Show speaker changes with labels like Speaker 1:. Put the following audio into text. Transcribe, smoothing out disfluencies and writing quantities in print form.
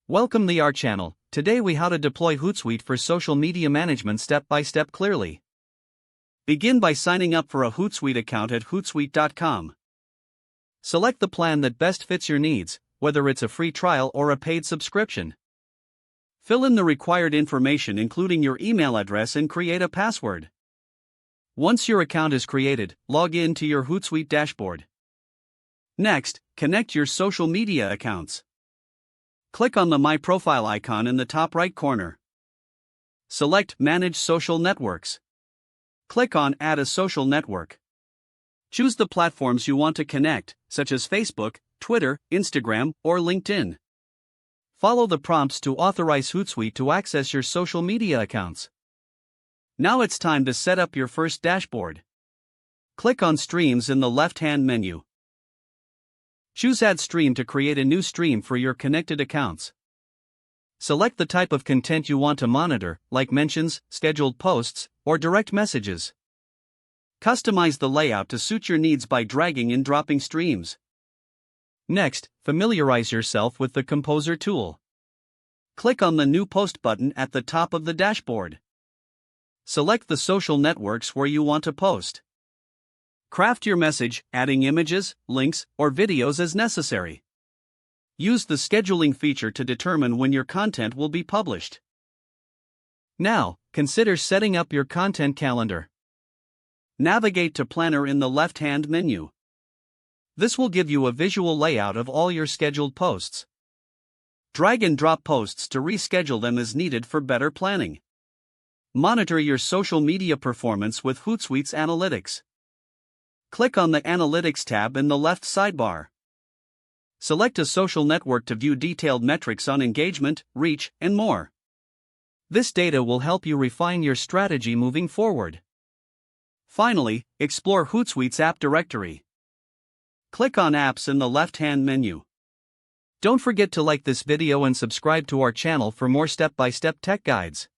Speaker 1: Welcome to our channel. Today we how to deploy Hootsuite for social media management step by step clearly. Begin by signing up for a Hootsuite account at hootsuite.com. Select the plan that best fits your needs, whether it's a free trial or a paid subscription. Fill in the required information including your email address and create a password. Once your account is created, log in to your Hootsuite dashboard. Next, connect your social media accounts. Click on the My Profile icon in the top right corner. Select Manage Social Networks. Click on Add a Social Network. Choose the platforms you want to connect, such as Facebook, Twitter, Instagram, or LinkedIn. Follow the prompts to authorize Hootsuite to access your social media accounts. Now it's time to set up your first dashboard. Click on Streams in the left-hand menu. Choose Add Stream to create a new stream for your connected accounts. Select the type of content you want to monitor, like mentions, scheduled posts, or direct messages. Customize the layout to suit your needs by dragging and dropping streams. Next, familiarize yourself with the Composer tool. Click on the New Post button at the top of the dashboard. Select the social networks where you want to post. Craft your message, adding images, links, or videos as necessary. Use the scheduling feature to determine when your content will be published. Now, consider setting up your content calendar. Navigate to Planner in the left-hand menu. This will give you a visual layout of all your scheduled posts. Drag and drop posts to reschedule them as needed for better planning. Monitor your social media performance with Hootsuite's Analytics. Click on the Analytics tab in the left sidebar. Select a social network to view detailed metrics on engagement, reach, and more. This data will help you refine your strategy moving forward. Finally, explore Hootsuite's app directory. Click on Apps in the left-hand menu. Don't forget to like this video and subscribe to our channel for more step-by-step tech guides.